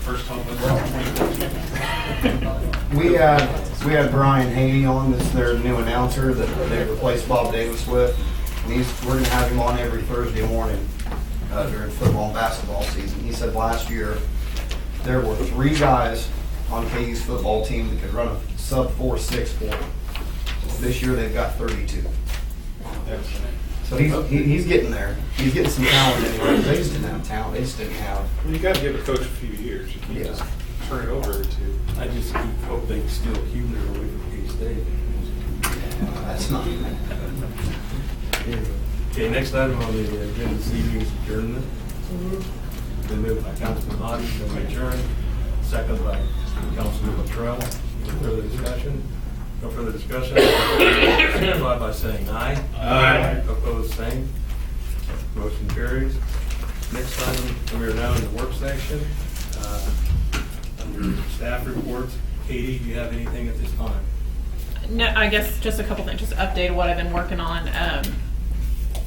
First time We had Brian Haney on, this is their new announcer that they replaced Bob Davis with. And we're gonna have him on every Thursday morning during football and basketball season. He said last year, there were 3 guys on KU's football team that could run a sub 4.6 40. This year they've got 32. So he's getting there. He's getting some talent anyway. They just didn't have talent. They just didn't have. Well, you got to give a coach a few years. You can't just turn it over to. I just hope they steal Huebner away from K-State. That's not. Okay, next item on the agenda this evening is adjournment. Been moved by Councilman Hodges to adjourn, second by Councilman Luttrell. Any further discussion? No further discussion. Signify by saying aye. Aye. Opposed, same. Motion carries. Next item, we are now in the work section. Under staff reports, Katie, do you have anything at this time? No, I guess just a couple things, just update of what I've been working on,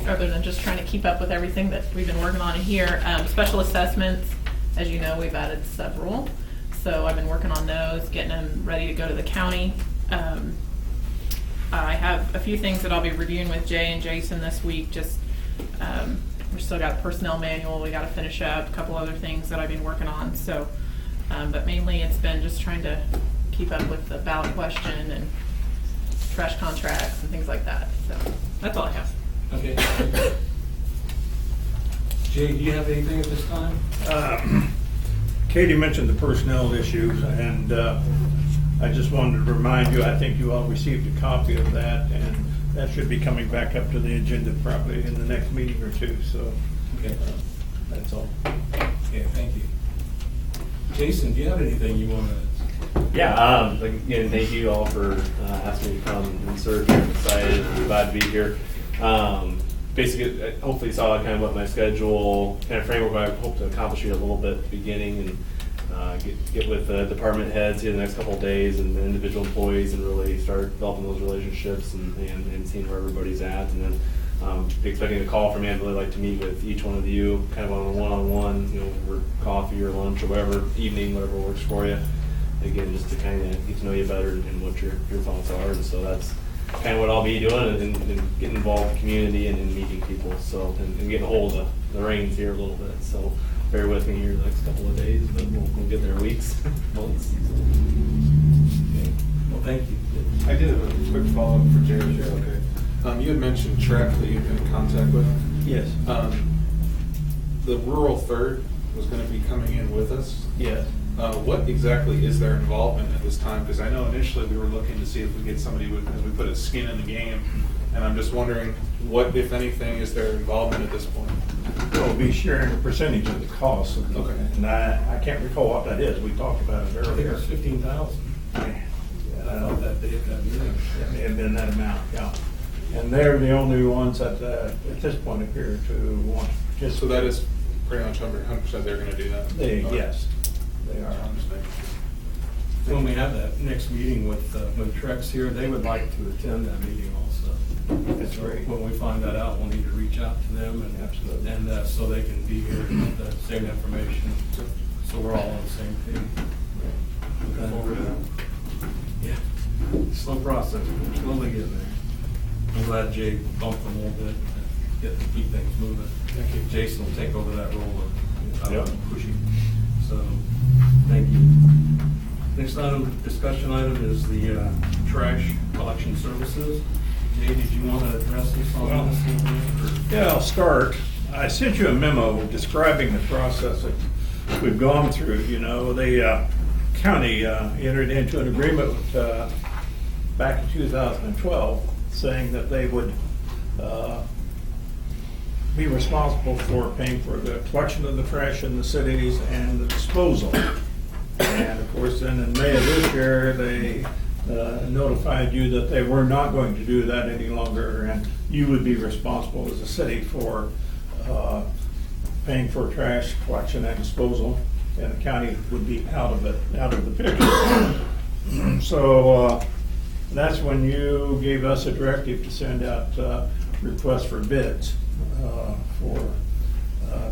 other than just trying to keep up with everything that we've been working on here. Special assessments, as you know, we've added several. So I've been working on those, getting them ready to go to the county. I have a few things that I'll be reviewing with Jay and Jason this week. Just we still got a personnel manual we got to finish up, a couple other things that I've been working on. So, but mainly it's been just trying to keep up with the ballot question and trash contracts and things like that. So that's all I have. Okay. Jay, do you have anything at this time? Katie mentioned the personnel issues, and I just wanted to remind you, I think you all received a copy of that, and that should be coming back up to the agenda probably in the next meeting or two, so Okay. that's all. Okay, thank you. Jason, do you have anything you want to? Yeah, again, thank you all for asking me to come and serve here. I'm excited and glad to be here. Basically, hopefully you saw kind of what my schedule, kind of framework I hope to accomplish here a little bit at the beginning, and get with the department heads here the next couple of days and the individual employees and really start developing those relationships and seeing where everybody's at. And then be expecting a call from me. I'd really like to meet with each one of you kind of on a one-on-one, over coffee or lunch or whatever, evening, whatever works for you. Again, just to kind of get to know you better and what your thoughts are. And so that's kind of what I'll be doing and getting involved in the community and meeting people. So, and getting a hold of the reins here a little bit. So bear with me here the next couple of days, but we'll get there weeks, months. Okay. Well, thank you. I did have a quick follow-up for Jared. Okay. You had mentioned Trek that you've been in contact with. Yes. The rural third was going to be coming in with us. Yes. What exactly is their involvement at this time? Because I know initially we were looking to see if we get somebody with, as we put it, skin in the game. And I'm just wondering what, if anything, is their involvement at this point? We'll be sharing a percentage of the cost. Okay. And I can't recall what that is. We talked about it I think earlier. it's 15,000. I thought that they had that meeting. It may have been that amount, yeah. And they're the only ones that, at this point, appear to want to So that is pretty much 100% they're going to do that? They, Okay. yes, they are. I'm just making sure. When we have that next meeting with when Trek's here, they would like to attend that meeting also. That's So great. when we find that out, we'll need to reach out to them and Absolutely. and so they can be here and get the same information. So we're all on the same page. Looking forward to that. Yeah, slow process, but we're slowly getting there. I'm glad Jay bumped them a little bit, to keep things moving. Thank you. Jason will take over that role of Yep. pushing. So, thank you. Next item, discussion item is the trash collection services. Jay, did you want to address this on this? or- Yeah, I'll start. I sent you a memo describing the process that we've gone through. The county entered into an agreement with, back in 2012, saying that they would be responsible for paying for the collection of the trash in the cities and the disposal. And of course, then in May of this year, they notified you that they were not going to do that any longer, and you would be responsible as a city for paying for trash collection and disposal, and the county would be out of the picture. So that's when you gave us a directive to send out requests for bids for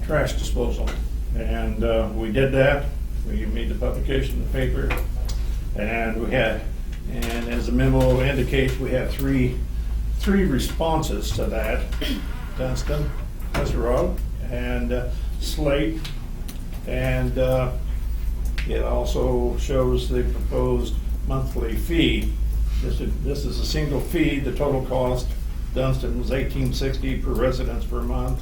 trash disposal. And we did that. We made the publication in the paper. And as the memo indicates, we had three responses to that. Dunston, Hezarod, and Slate. And it also shows the proposed monthly fee. This is a single fee. The total cost, Dunston was $18.60 per residence per month.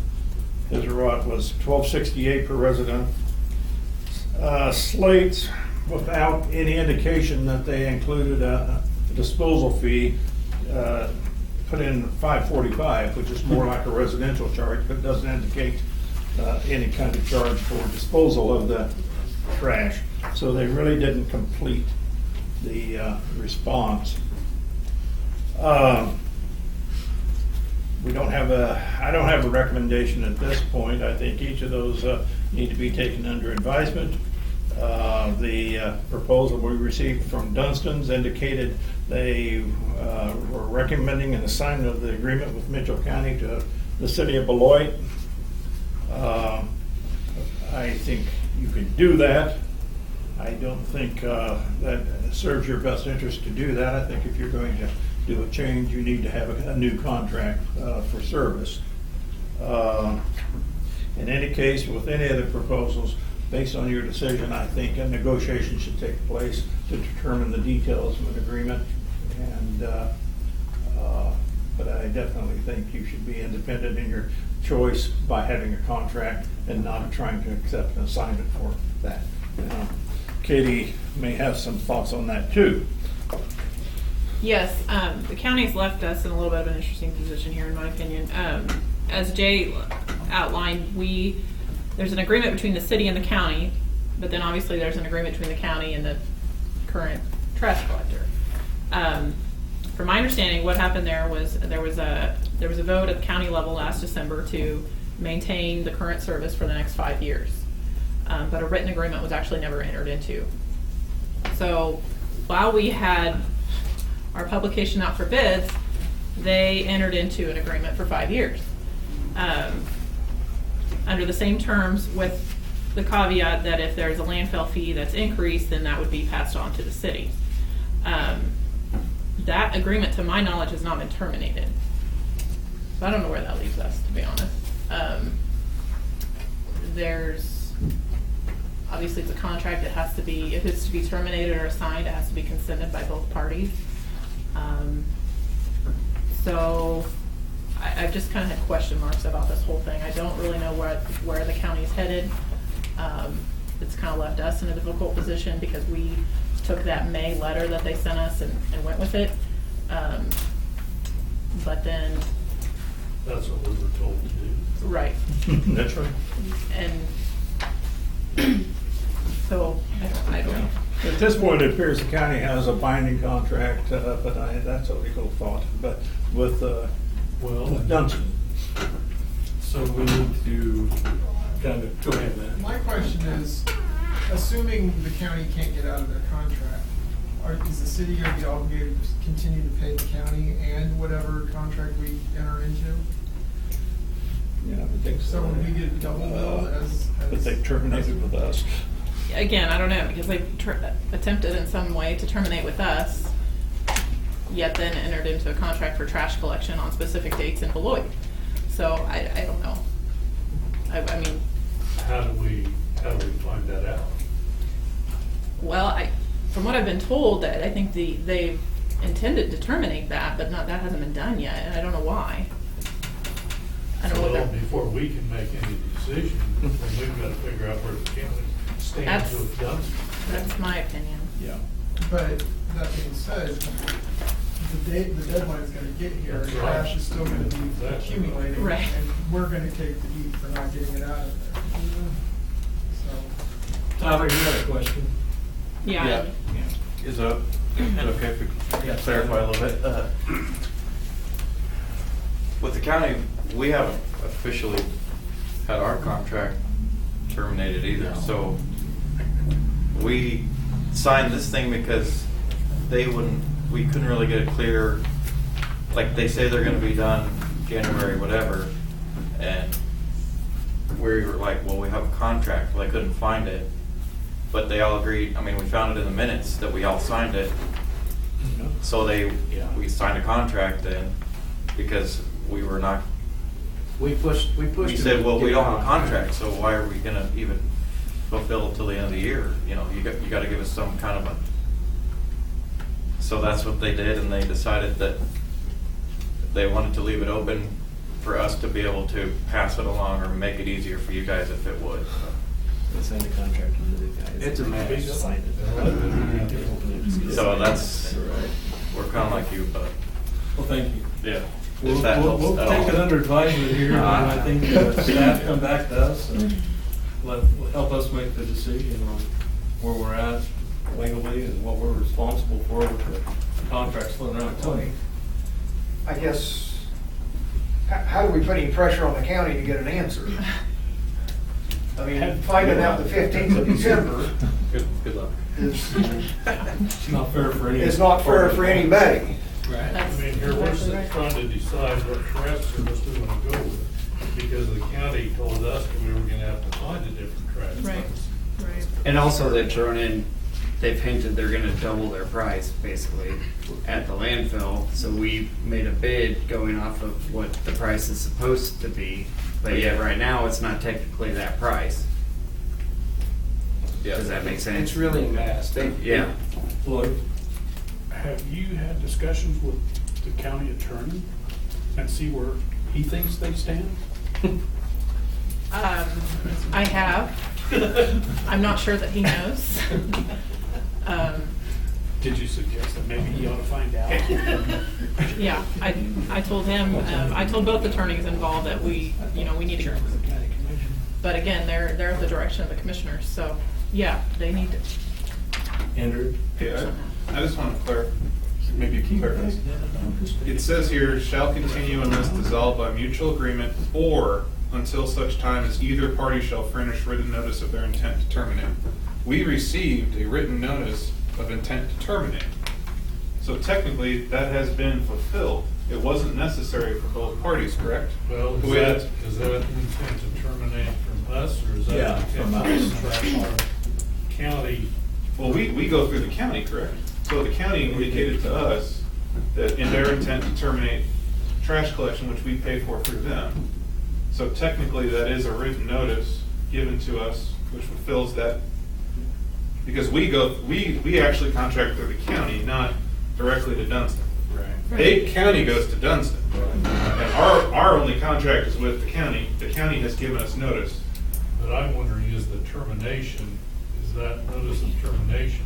Hezarod was $12.68 per resident. Slate, without any indication that they included a disposal fee, put in $5.45, which is more like a residential charge, but doesn't indicate any kind of charge for disposal of the trash. So they really didn't complete the response. I don't have a recommendation at this point. I think each of those need to be taken under advisement. The proposal we received from Dunstan's indicated they were recommending an assignment of the agreement with Mitchell County to the city of Beloit. I think you could do that. I don't think that serves your best interest to do that. I think if you're going to do a change, you need to have a new contract for service. In any case, with any of the proposals, based on your decision, I think a negotiation should take place to determine the details of an agreement. But I definitely think you should be independent in your choice by having a contract and not trying to accept an assignment for that. Katie may have some thoughts on that too. Yes, the county's left us in a little bit of an interesting position here, in my opinion. As Jay outlined, there's an agreement between the city and the county, but then obviously there's an agreement between the county and the current trash collector. From my understanding, what happened there was there was a vote at the county level last December to maintain the current service for the next 5 years. But a written agreement was actually never entered into. So while we had our publication out for bids, they entered into an agreement for 5 years. Under the same terms, with the caveat that if there's a landfill fee that's increased, then that would be passed on to the city. That agreement, to my knowledge, has not been terminated. So I don't know where that leaves us, to be honest. There's, obviously it's a contract, it has to be, if it's to be terminated or assigned, it has to be consented by both parties. So I've just kind of had question marks about this whole thing. I don't really know where the county's headed. It's kind of left us in a difficult position because we took that May letter that they sent us and went with it. But then. That's what we were told to do. Right. That's right. And so, I don't know. At this point, it appears the county has a binding contract, but that's a legal thought, but with Dunstan. So we need to kind of, go ahead, man. My question is, assuming the county can't get out of their contract, is the city going to be obligated to continue to pay the county and whatever contract we enter into? Yeah, I think so. So would we get double billed as? But they terminated with us. Again, I don't know, because they attempted in some way to terminate with us, yet then entered into a contract for trash collection on specific dates in Beloit. So I don't know. I mean. How do we find that out? Well, from what I've been told, that I think they've intended to terminate that, but that hasn't been done yet, and I don't know why. I don't know Well, whether. before we can make any decision, then we've got to figure out where the county stands That's- with Dunstan. That's my opinion. Yeah. But that being said, the deadline's gonna get here, That's right. trash is still gonna be Exactly. accumulating. Right. And we're gonna take the heat for not getting it out of there. So, Tyler, you had a question? Yeah. Is it okay if we clarify a little bit? With the county, we haven't officially had our contract terminated either, so we signed this thing because we couldn't really get a clear, like they say they're gonna be done January, whatever, and we were like, well, we have a contract, well, they couldn't find it. But they all agreed, I mean, we found it in the minutes that we all signed it. So we signed a contract then, because we were not, We pushed. we said, well, we don't have a contract, so why are we gonna even fulfill it till the end of the year? You know, you gotta give us some kind of a, so that's what they did, and they decided that they wanted to leave it open for us to be able to pass it along or make it easier for you guys if it would. They signed a contract with the guys. It's a mess. Signed it. So that's, we're kinda like you, but, Well, thank you. yeah. We'll, If that we'll, helps we'll at take it all. under advisement here, and I think staff come back to us and help us make the decision on where we're at legally and what we're responsible for with the contracts floating around. Tony? I guess, how do we put any pressure on the county to get an answer? I mean, finding out the 15th of December Good luck. is, It's not fair for any. is not fair for anybody. I That's mean, here we're exactly right. trying to decide what trash service we want to go with, because the county told us that we were gonna have to find a different trash Right, service. right. And also they've thrown in, they've hinted they're gonna double their price basically at the landfill. So we made a bid going off of what the price is supposed to be, but yet right now it's not technically that price. Does that make sense? It's really a mess. Yeah. Floyd? Have you had discussions with the county attorney and see where he thinks they stand? I have. I'm not sure that he knows. Did you suggest that maybe he ought to find out? Yeah, I told him, I told both attorneys involved that we need to, Chairman of the county commission. but again, they're at the direction of the commissioners, so, yeah, they need to. Andrew? Yeah, I just want to clarify, maybe you can clarify this. It says here, shall continue unless dissolved by mutual agreement or until such time as either party shall furnish written notice of their intent to terminate. We received a written notice of intent to terminate. So technically, that has been fulfilled. It wasn't necessary for both parties, correct? Well, We had- is that intent to terminate from us, or is that Yeah, intent from to us. contract our county? Well, we go through the county, correct? So the county indicated to us that in their intent to terminate trash collection, which we pay for through them. So technically, that is a written notice given to us, which fulfills that. Because we actually contract through the county, not directly to Dunstan. Right. Dade County goes to Dunstan. And our only contract is with the county. The county has given us notice. But I'm wondering, is the termination, is that notice of termination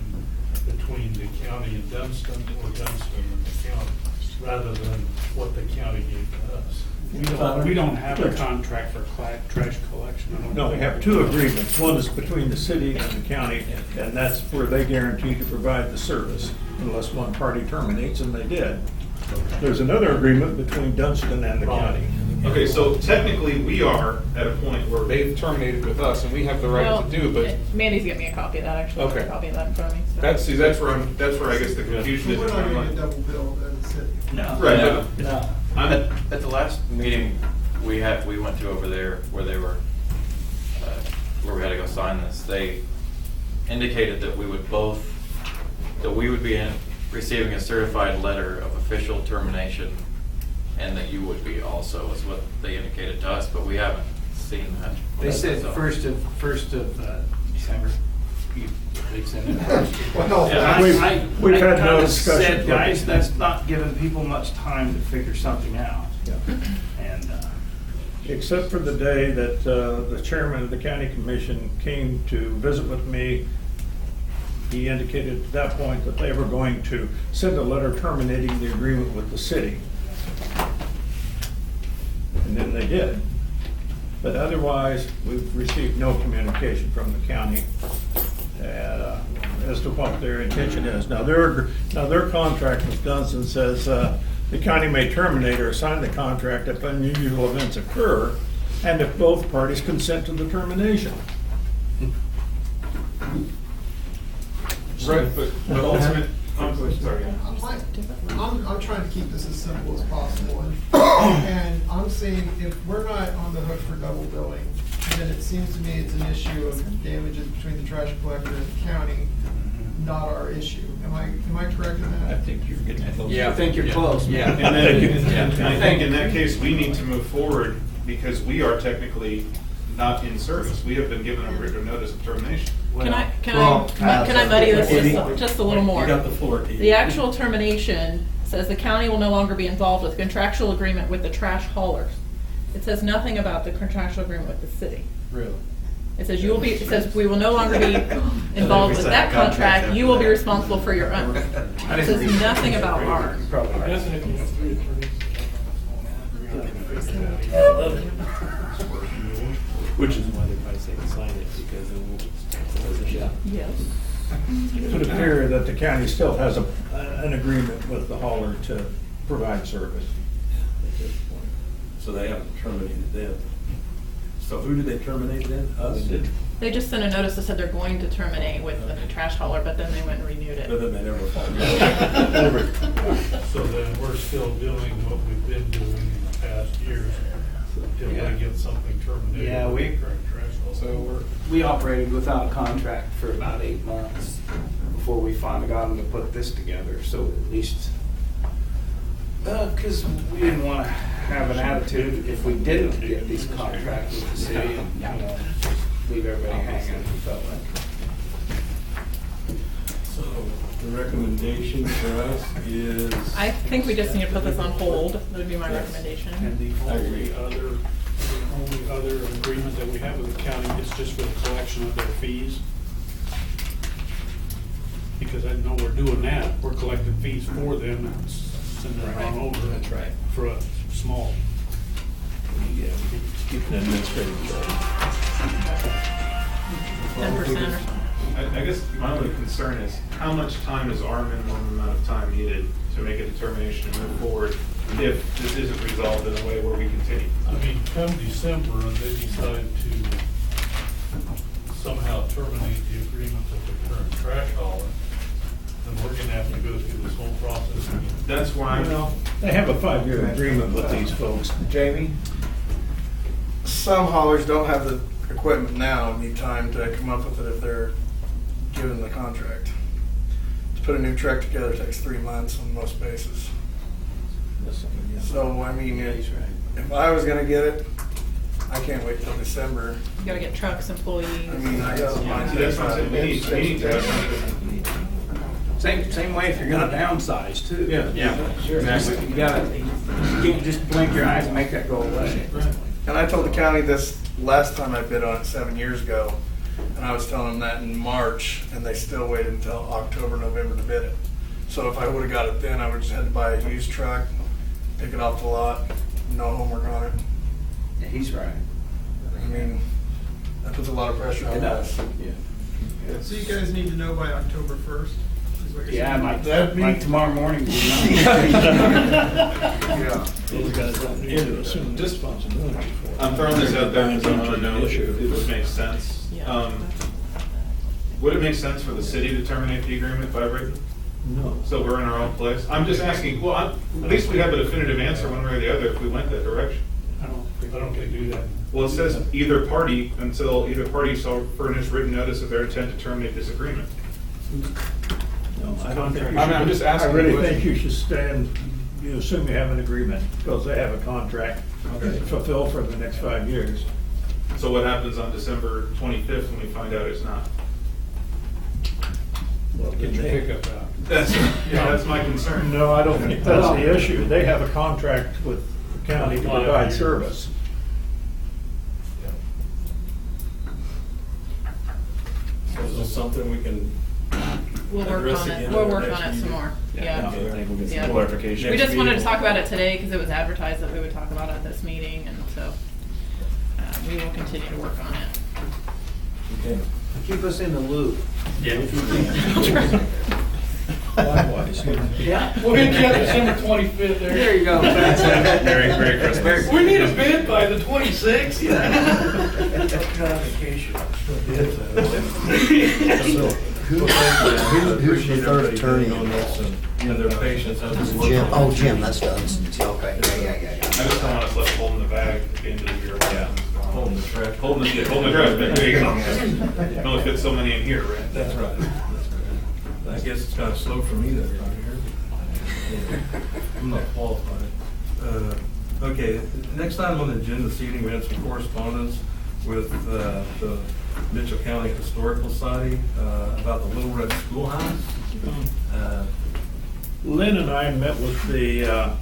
between the county and Dunstan, or Dunstan and the county, rather than what the county gave to us? We don't have a contract for trash collection. I don't No, we think. have two agreements. One is between the city and the county, and that's where they guarantee to provide the service unless one party terminates, and they did. There's another agreement between Dunstan and the county. Okay, so technically, we are at a point where they've terminated with us, and we have the right Well, to do, but Mandy's getting me a copy of that, actually. I have Okay. a copy of that in front of me. so. that's where I guess the confusion is. We're in not my gonna get mind. double billed as a city. Right, but No. At the last meeting we went to over there where they were, where we had to go sign this, they indicated that we would be receiving a certified letter of official termination, and that you would be also, is what they indicated to us, but we haven't seen that. They said So- first of December. They said it. Well, Yeah. We've had no kinda discussion. said, guys, that's not giving people much time to figure something out. And, Except for the day that the chairman of the county commission came to visit with me, he indicated at that point that they were going to send a letter terminating the agreement with the city. And then they did. But otherwise, we've received no communication from the county as to what their intention is. Now, their contract with Dunstan says the county may terminate or assign the contract if unusual events occur and if both parties consent to the termination. Right, but ultimate, I'm sorry. I'm trying to keep this as simple as possible, and I'm saying if we're not on the hook for double billing, then it seems to me it's an issue of damages between the trash collector and the county, not our issue. Am I correct in I that? think you're getting close. Yeah. I think you're close. Yeah. And then, and I think in that case, we need to move forward because we are technically not in service. We have been given a written notice of termination. Can I, Well, can I muddy this just a little more? You got the floor, Keith. The actual termination says the county will no longer be involved with contractual agreement with the trash haulers. It says nothing about the contractual agreement with the city. Really? It says you will be, it says we will no longer be involved with that contract, you will be responsible for your own. It says nothing about ours. Doesn't it have 3 attorneys? Which is why they probably say sign it, because then we'll, yeah. Yes. It would appear that the county still has an agreement with the hauler to provide service at this point. So they haven't terminated them. So who did they terminate then? Us? They just sent a notice that said they're going to terminate with the trash hauler, but then they went and renewed But it. then they never followed. So then we're still doing what we've been doing in the past years until Yeah. we get something terminated. Yeah, with we- the current trash hauler. So we operated without a contract for about 8 months before we finally got them to put this together, so at least, because we didn't want to have an attitude if we didn't get these contracts with the city, and, you know, just leave everybody hanging, we felt like. So the recommendation for us is. I think we just need to put this on hold, that would be my recommendation. And the only other agreement that we have with the county is just for the collection of their fees. Because I know we're doing that, we're collecting fees for them and sending it on over. That's right. For a small. Yeah, keep an administrative charge. 10% or something. I guess my only concern is how much time is our minimum amount of time needed to make a determination and move forward if this isn't resolved in a way where we continue? I mean, come December and they decide to somehow terminate the agreement with the current trash hauler, then we're gonna have to go through this whole process again. That's why Well, they have a 5-year agreement with these folks. Jamie? Some haulers don't have the equipment now, and need time to come up with it if they're given the contract. To put a new truck together takes 3 months on most bases. So, I mean, if I was gonna get it, I can't wait till December. You gotta get trucks, employees. I mean, I got mine. See, that's what I'm saying. We need to have something. Same way if you're gonna downsize too. Yeah. Sure. Exactly. You gotta, you can't just blink your eyes and make that go away. And I told the county this last time I bid on it 7 years ago, and I was telling them that in March, and they still waited until October, November to bid it. So if I would've got it then, I would've just had to buy a used truck, pick it off the lot, no homework on it. Yeah, he's right. I mean, that puts a lot of pressure on us. So you guys need to know by October 1st? is what you're Yeah, saying? like tomorrow morning. Yeah. Those guys don't need to assume responsibility for it. I'm throwing this out there because I want to know if it would make sense. Yeah. Would it make sense for the city to terminate the agreement by written? No. So we're in our own place? I'm just asking, well, at least we have a definitive answer one way or the other if we went that direction. I don't think they do that. Well, it says either party until either party shall furnish written notice of their intent to terminate this agreement. No, I don't think you I mean, I'm should. just asking I really the question. think you should stand, you assume you have an agreement, because they have a contract to fulfill for the next 5 years. So what happens on December 25th when we find out it's not? Get your pickup out. That's my concern. No, I don't think that's the issue. They have a contract with the county to provide service. Is this something we can? We'll work address on it, again we'll at the work next on it some meeting? more, I yeah. think we'll get Yeah. some clarification. We just wanted to meeting. talk about it today because it was advertised that we would talk about it at this meeting, and so we will continue to work on it. Okay. Keep us in the loop. Likewise. Yeah. We'll get you up December 25th there. There you go. Merry Christmas. We need a bid by the 26th. Who's the third attorney on this and their patience as we work Jim, on oh, it? Jim, that's Doug's. Okay, yeah. I just don't want us left holding the bag at the end of the year. Yeah. Holding the trash. Holding the trash bag, there you go. It only fits so many in here, right? That's right. I guess it's kind of slow for me that around here. I'm not qualified. Okay, next item on the agenda this evening, we have some correspondence with the Mitchell County Historical Society about the Little Red Schoolhouse. Lynn and I met with the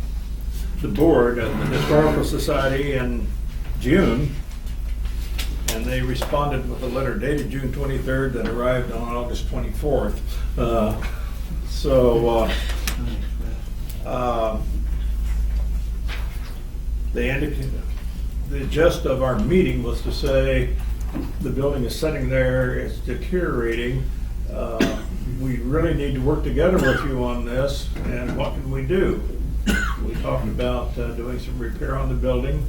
board at the Historical Society in June, and they responded with a letter dated June 23rd that arrived on August 24th. They indicated, the gist of our meeting was to say, the building is sitting there, it's deteriorating. We really need to work together with you on this, and what can we do? We talked about doing some repair on the building,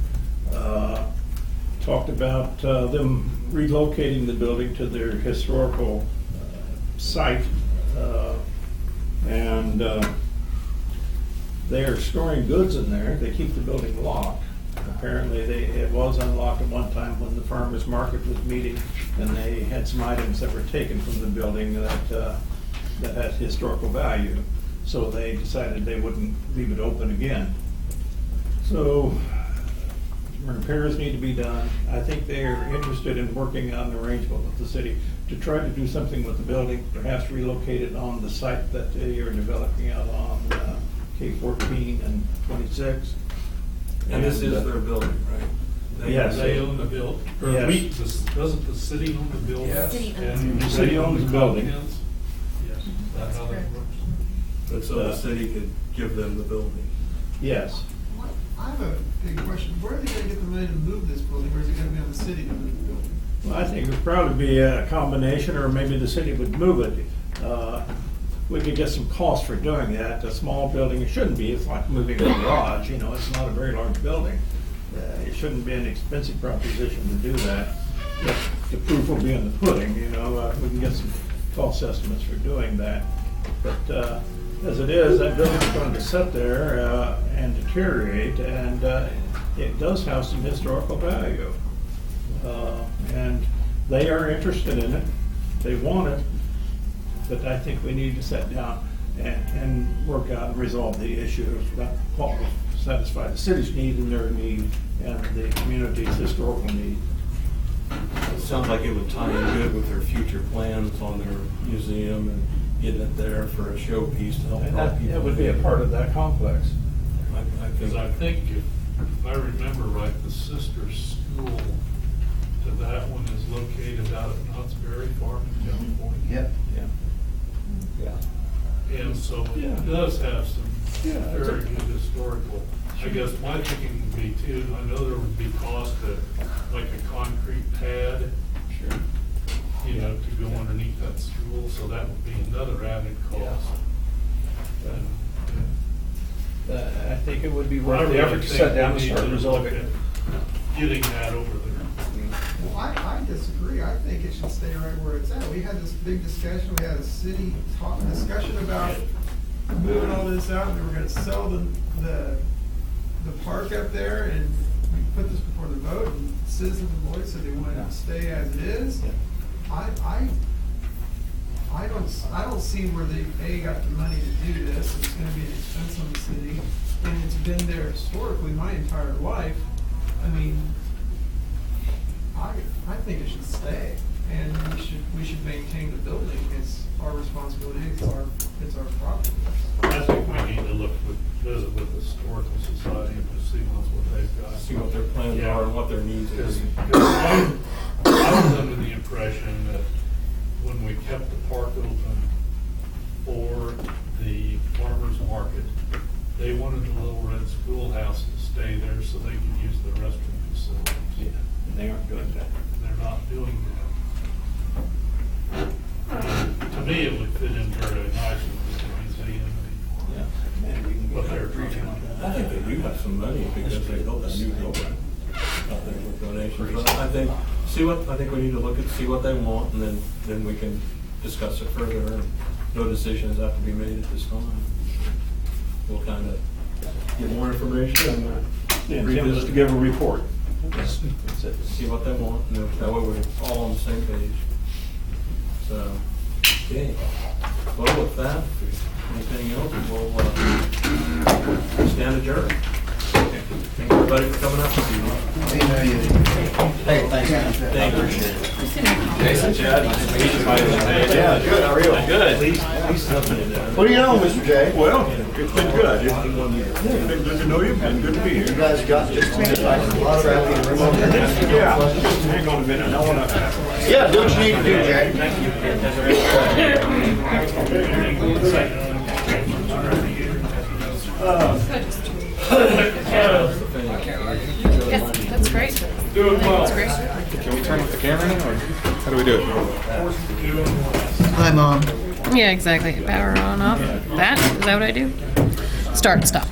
talked about them relocating the building to their historical site, and they are storing goods in there. They keep the building locked. Apparently, it was unlocked at one time when the farmers market was meeting, and they had some items that were taken from the building that had historical value. So they decided they wouldn't leave it open again. So repairs need to be done. I think they're interested in working on an arrangement with the city to try to do something with the building, perhaps relocate it on the site that they are developing out on K14 and 26. And this is their building, right? Yes. They own the building. Yes. Doesn't the city own the building? Yes. And The city owns the building. contents? Yes. That's how that works. But so the city could give them the building. Yes. I have a big question. Where are they gonna get the money to move this building, or is it gonna be on the city to move the building? Well, I think it would probably be a combination, or maybe the city would move it. We could get some cost for doing that. A small building, it shouldn't be, it's like moving a garage, you know, it's not a very large building. It shouldn't be an expensive proposition to do that. But the proof will be in the pudding, you know, we can get some cost estimates for doing that. But as it is, that building's going to sit there and deteriorate, and it does have some historical value. And they are interested in it, they want it, but I think we need to sit down and work out and resolve the issues that will satisfy the city's need and their need, and the community's historical need. It sounds like it would tie in good with their future plans on their museum and getting it there for a showpiece to help And draw that, people. it would be a part of that complex. Because I think if I remember right, the sister school to that one is located out at Knott's Berry Farm in California. Yep. Yeah. And so Yeah. it does have some Yeah, it's very good historical. I guess my thinking would be too, I know there would be cost to, like a concrete pad. Sure. You know, to go underneath that school, so that would be another added cost. And, I think it would be I worth the really effort to think sit down we and need start to resolving look it. at Getting that over there. Well, I disagree. I think it should stay right where it's at. We had this big discussion, we had a city discussion about moving all this out, and we were gonna sell the park up there, and we put this before the vote, and citizens of Lloyd said they wanted to stay as it is. I don't see where they, got the money to do this. It's gonna be an expense on the city, and it's been there historically my entire life. I mean, I think it should stay, and we should maintain the building. It's our responsibility, it's our property. I think we need to visit with the Historical Society and just see what they've got. See what their plans Yeah. are and what their needs Because is. I was under the impression that when we kept the park open for the farmer's market, they wanted the Little Red Schoolhouse to stay there so they could use the restroom facilities. Yeah, and they aren't doing that. They're not doing that. To me, it would fit in very nicely with the museum Yeah. Man, we can and what get they're that trying briefing on to that. I think they do have some money because they built a new building out there with donations. But I think, I think we need to look at, see what they want, and then we can discuss it further. And no decisions have to be made at this time. We'll kind of get more information and Yeah, Tim was to give a report. See what they want, and that way we're all on the same page. So, okay. Well, with that, if there's anything else, we'll stand adjourned. Thank everybody for coming out this evening. Hey, thanks, man. Thank you. Jason, Chad, nice to meet you. Yeah, good, how are you? Good. What do you know, Mr. J? Well, it's been good. It's been good to know you, and good to be You here. guys got just a minute, I can lot of traffic and remote. Yeah, just hang on a minute. I wanna. Yeah, do what you need to do, Jay. Yes, that's great. That's great. Can we turn off the camera now, or how do we do it? Hi, Mom. Yeah, exactly. Power on, off. That, is that what I do? Start and stop.